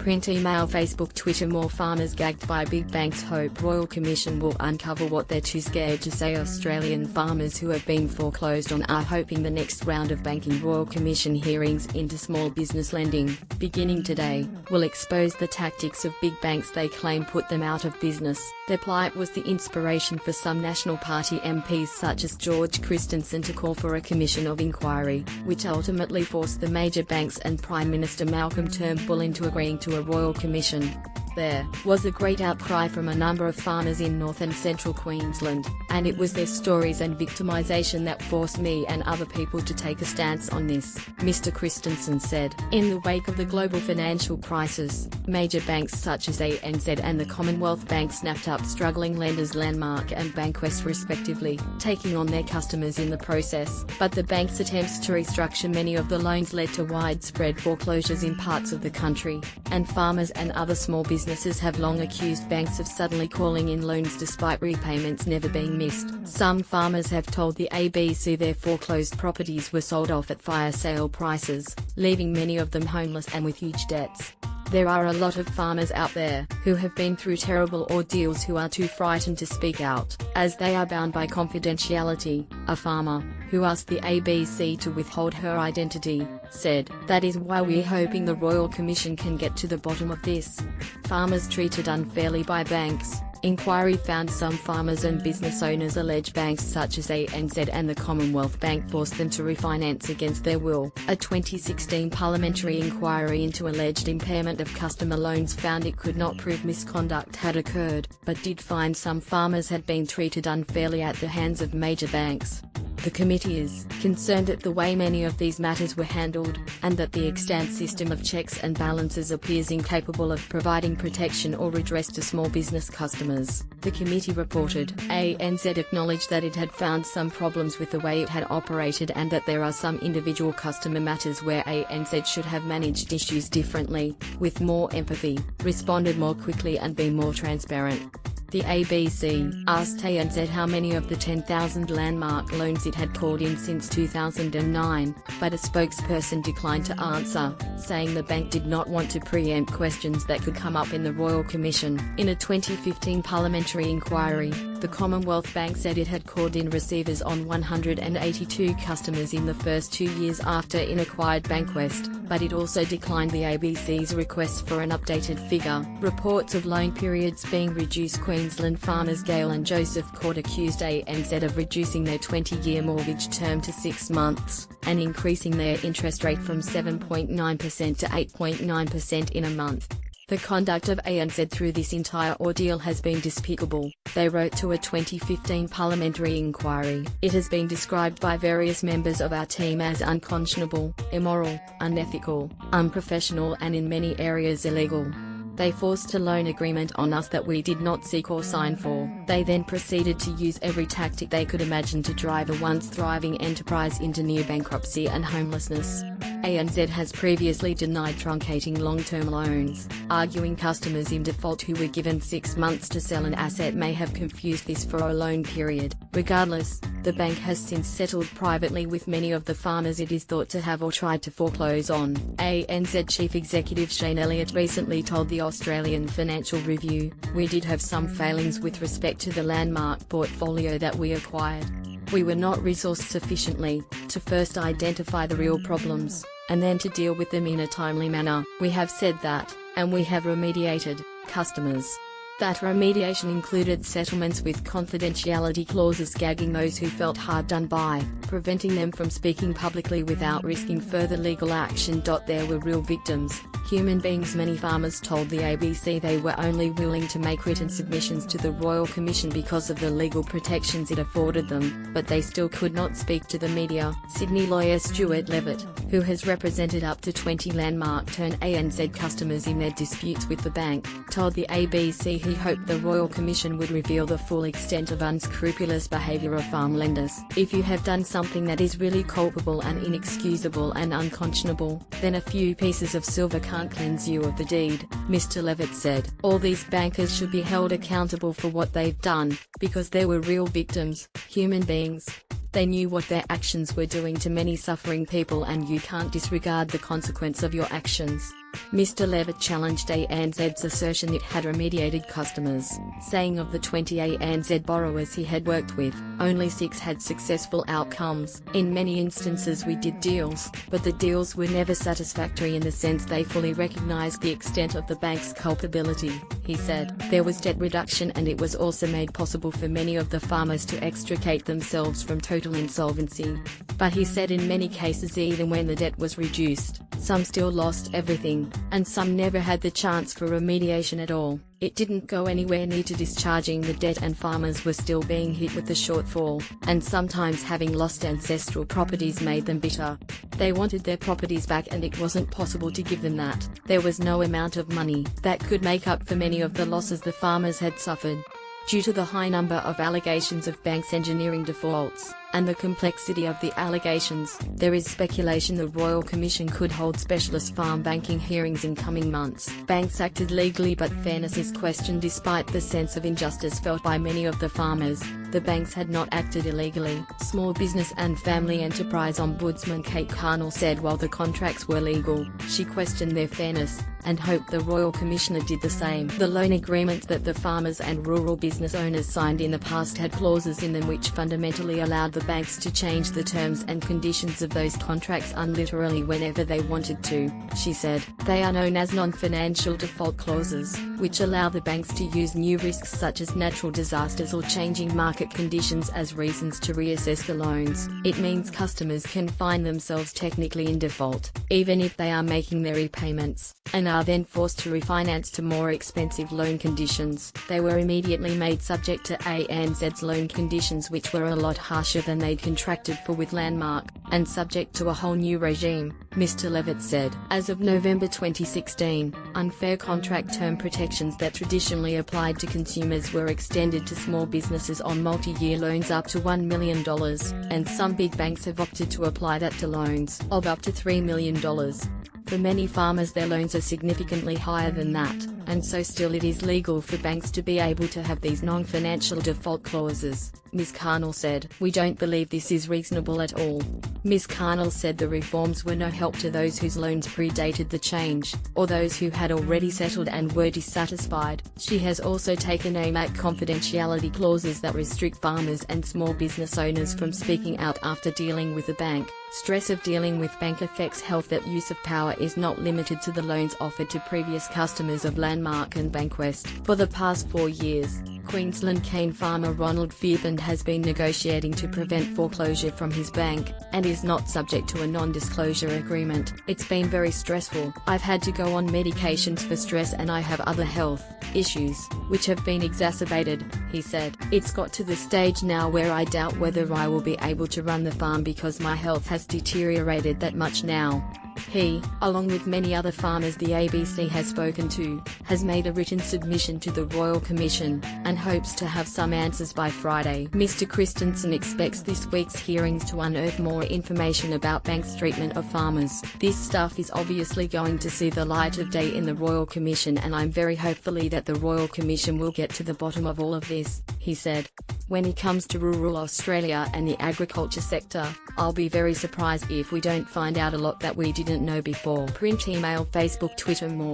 Print, email, Facebook, Twitter. More farmers gagged by big banks hope Royal Commission will uncover what they're too scared to say. Australian farmers who have been foreclosed on are hoping the next round of banking Royal Commission hearings into small business lending, beginning today, will expose the tactics of big banks they claim put them out of business. Their plight was the inspiration for some National Party MPs such as George Christensen to call for a commission of inquiry, which ultimately forced the major banks and Prime Minister Malcolm Turnbull into agreeing to a Royal Commission. There was a great outcry from a number of farmers in North and Central Queensland, and it was their stories and victimisation that forced me and other people to take a stance on this, Mr. Christensen said. In the wake of the global financial crisis, major banks such as ANZ and the Commonwealth Bank snapped up struggling lenders Landmark and Bankwest respectively, taking on their customers in the process. But the bank's attempts to restructure many of the loans led to widespread foreclosures in parts of the country, and farmers and other small businesses have long accused banks of suddenly calling in loans despite repayments never being missed. Some farmers have told the ABC their foreclosed properties were sold off at fire sale prices, leaving many of them homeless and with huge debts. There are a lot of farmers out there who have been through terrible ordeals who are too frightened to speak out, as they are bound by confidentiality, a farmer, who asked the ABC to withhold her identity, said. That is why we're hoping the Royal Commission can get to the bottom of this. Farmers treated unfairly by banks. Inquiry found some farmers and business owners allege banks such as ANZ and the Commonwealth Bank forced them to refinance against their will. A 2016 parliamentary inquiry into alleged impairment of customer loans found it could not prove misconduct had occurred, but did find some farmers had been treated unfairly at the hands of major banks. The committee is concerned at the way many of these matters were handled, and that the extant system of checks and balances appears incapable of providing protection or redress to small business customers. The committee reported, ANZ acknowledged that it had found some problems with the way it had operated and that there are some individual customer matters where ANZ should have managed issues differently, with more empathy, responded more quickly and been more transparent. The ABC asked ANZ how many of the 10,000 landmark loans it had called in since 2009, but a spokesperson declined to answer, saying the bank did not want to preempt questions that could come up in the Royal Commission. In a 2015 parliamentary inquiry, the Commonwealth Bank said it had called in receivers on 182 customers in the first 2 years after it acquired Bankwest, but it also declined the ABC's request for an updated figure. Reports of loan periods being reduced. Queensland farmers Gail and Joseph Court accused ANZ of reducing their 20-year mortgage term to 6 months, and increasing their interest rate from 7.9% to 8.9% in a month. The conduct of ANZ through this entire ordeal has been despicable, they wrote to a 2015 parliamentary inquiry. It has been described by various members of our team as unconscionable, immoral, unethical, unprofessional and in many areas illegal. They forced a loan agreement on us that we did not seek or sign for. They then proceeded to use every tactic they could imagine to drive a once thriving enterprise into near bankruptcy and homelessness. ANZ has previously denied truncating long-term loans, arguing customers in default who were given 6 months to sell an asset may have confused this for a loan period. Regardless, the bank has since settled privately with many of the farmers it is thought to have or tried to foreclose on. ANZ Chief Executive Shane Elliott recently told the Australian Financial Review, "We did have some failings with respect to the landmark portfolio that we acquired. We were not resourced sufficiently to first identify the real problems, and then to deal with them in a timely manner. We have said that, and we have remediated customers." That remediation included settlements with confidentiality clauses gagging those who felt hard done by, preventing them from speaking publicly without risking further legal action. There were real victims, human beings. Many farmers told the ABC they were only willing to make written submissions to the Royal Commission because of the legal protections it afforded them, but they still could not speak to the media. Sydney lawyer Stuart Levitt, who has represented up to 20 Landmark-ANZ customers in their disputes with the bank, told the ABC he hoped the Royal Commission would reveal the full extent of unscrupulous behaviour of farm lenders. "If you have done something that is really culpable and inexcusable and unconscionable, then a few pieces of silver can't cleanse you of the deed," Mr. Levitt said. "All these bankers should be held accountable for what they've done, because they were real victims, human beings. They knew what their actions were doing to many suffering people, and you can't disregard the consequence of your actions." Mr. Levitt challenged ANZ's assertion it had remediated customers, saying of the 20 ANZ borrowers he had worked with, only 6 had successful outcomes. In many instances we did deals, but the deals were never satisfactory in the sense they fully recognised the extent of the bank's culpability, he said. There was debt reduction and it was also made possible for many of the farmers to extricate themselves from total insolvency. But he said in many cases even when the debt was reduced, some still lost everything, and some never had the chance for remediation at all. It didn't go anywhere near to discharging the debt and farmers were still being hit with the shortfall, and sometimes having lost ancestral properties made them bitter. They wanted their properties back and it wasn't possible to give them that. There was no amount of money that could make up for many of the losses the farmers had suffered. Due to the high number of allegations of banks engineering defaults, and the complexity of the allegations, there is speculation the Royal Commission could hold specialist farm banking hearings in coming months. Banks acted legally but fairness is questioned despite the sense of injustice felt by many of the farmers. The banks had not acted illegally, Small Business and Family Enterprise Ombudsman Kate Carnell said while the contracts were legal, she questioned their fairness, and hoped the Royal Commissioner did the same. The loan agreements that the farmers and rural business owners signed in the past had clauses in them which fundamentally allowed the banks to change the terms and conditions of those contracts unilaterally whenever they wanted to, she said. They are known as non-financial default clauses, which allow the banks to use new risks such as natural disasters or changing market conditions as reasons to reassess the loans. It means customers can find themselves technically in default, even if they are making their repayments, and are then forced to refinance to more expensive loan conditions. They were immediately made subject to ANZ's loan conditions which were a lot harsher than they'd contracted for with Landmark, and subject to a whole new regime, Mr. Levitt said. As of November 2016, unfair contract term protections that traditionally applied to consumers were extended to small businesses on multi-year loans up to $1 million, and some big banks have opted to apply that to loans of up to $3 million. For many farmers their loans are significantly higher than that, and so still it is legal for banks to be able to have these non-financial default clauses, Ms. Carnell said. We don't believe this is reasonable at all. Ms. Carnell said the reforms were no help to those whose loans predated the change, or those who had already settled and were dissatisfied. She has also taken aim at confidentiality clauses that restrict farmers and small business owners from speaking out after dealing with a bank. Stress of dealing with bank affects health. That use of power is not limited to the loans offered to previous customers of Landmark and Bankwest. For the past 4 years, Queensland cane farmer Ronald Fairbairn has been negotiating to prevent foreclosure from his bank, and is not subject to a non-disclosure agreement. It's been very stressful. I've had to go on medications for stress and I have other health issues, which have been exacerbated, he said. It's got to the stage now where I doubt whether I will be able to run the farm because my health has deteriorated that much now. He, along with many other farmers the ABC has spoken to, has made a written submission to the Royal Commission, and hopes to have some answers by Friday. Mr. Christensen expects this week's hearings to unearth more information about banks' treatment of farmers. This stuff is obviously going to see the light of day in the Royal Commission, and I'm very hopefully that the Royal Commission will get to the bottom of all of this, he said. When it comes to rural Australia and the agriculture sector, I'll be very surprised if we don't find out a lot that we didn't know before. Print, email, Facebook, Twitter, more.